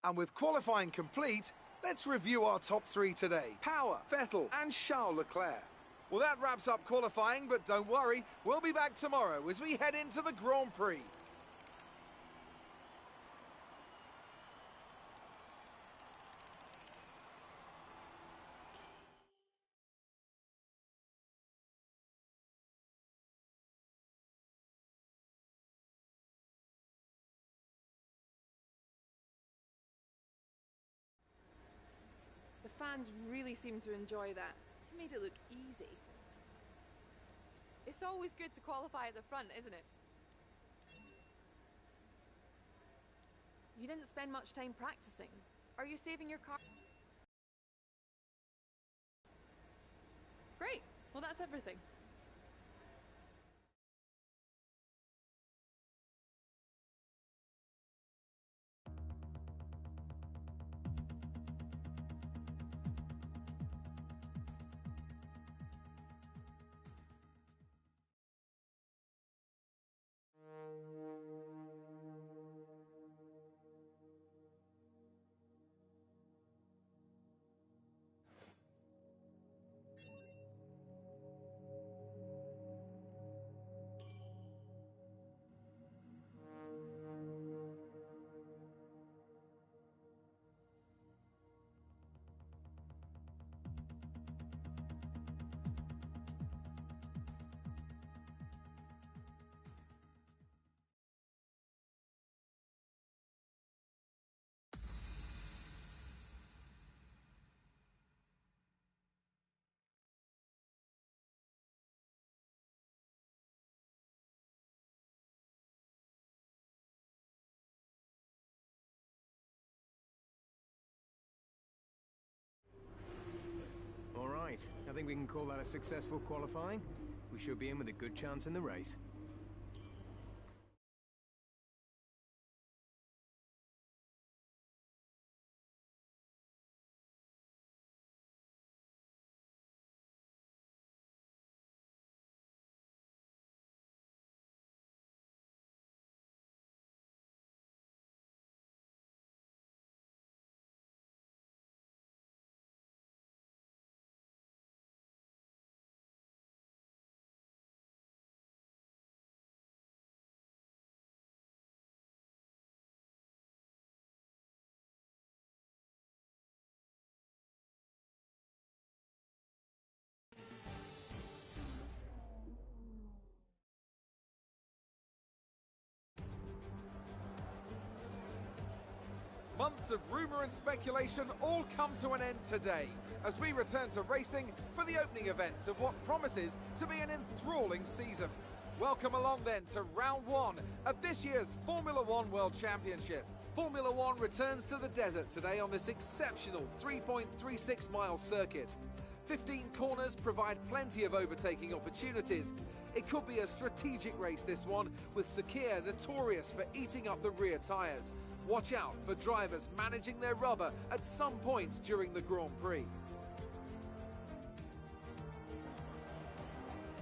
And with qualifying complete, let's review our top three today. Power, Vettel and Charles Leclerc. Well, that wraps up qualifying, but don't worry, we'll be back tomorrow as we head into the Grand Prix. The fans really seem to enjoy that. You made it look easy. It's always good to qualify at the front, isn't it? You didn't spend much time practicing. Are you saving your car? Great. Well, that's everything. All right, I think we can call that a successful qualifying. We should be in with a good chance in the race. Months of rumour and speculation all come to an end today as we return to racing for the opening event of what promises to be an enthralling season. Welcome along then to round one of this year's Formula One World Championship. Formula One returns to the desert today on this exceptional 3.36 mile circuit. 15 corners provide plenty of overtaking opportunities. It could be a strategic race, this one, with Sakhir notorious for eating up the rear tyres. Watch out for drivers managing their rubber at some point during the Grand Prix.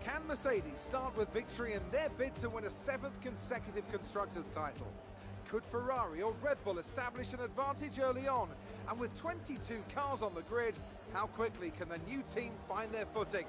Can Mercedes start with victory in their bid to win a 7th consecutive Constructors' title? Could Ferrari or Red Bull establish an advantage early on? And with 22 cars on the grid, how quickly can the new team find their footing?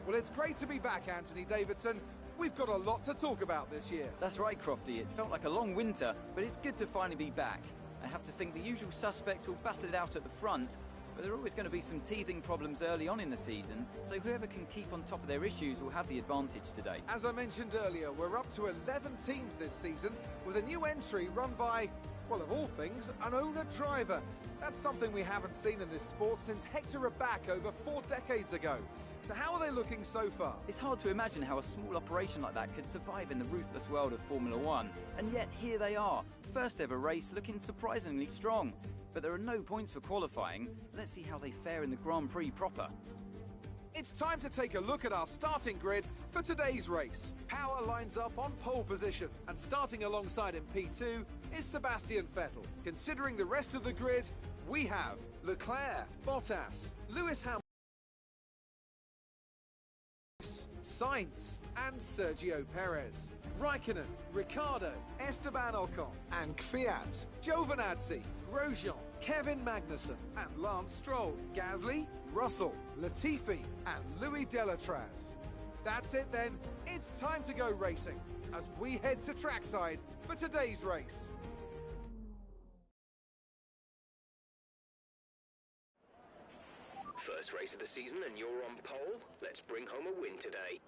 Well, it's great to be back, Anthony Davidson. We've got a lot to talk about this year. That's right, Crofty. It felt like a long winter, but it's good to finally be back. I have to think the usual suspects will battle it out at the front, but there are always going to be some teething problems early on in the season, so whoever can keep on top of their issues will have the advantage today. As I mentioned earlier, we're up to 11 teams this season, with a new entry run by, well, of all things, an owner-driver. That's something we haven't seen in this sport since Hector Raback over 4 decades ago. So how are they looking so far? It's hard to imagine how a small operation like that could survive in the ruthless world of Formula One. And yet here they are, first ever race looking surprisingly strong. But there are no points for qualifying. Let's see how they fare in the Grand Prix proper. It's time to take a look at our starting grid for today's race. Power lines up on pole position, and starting alongside in P2 is Sebastian Vettel. Considering the rest of the grid, we have Leclerc, Bottas, Lewis Hamilton, Sainz and Sergio Perez, Raikkonen, Ricciardo, Esteban Ocon and Kvyat, Giovinazzi, Grosjean, Kevin Magnussen and Lance Stroll, Gasly, Russell, Latifi and Louis Delatraz. That's it then, it's time to go racing as we head to trackside for today's race. First race of the season and you're on pole? Let's bring home a win today.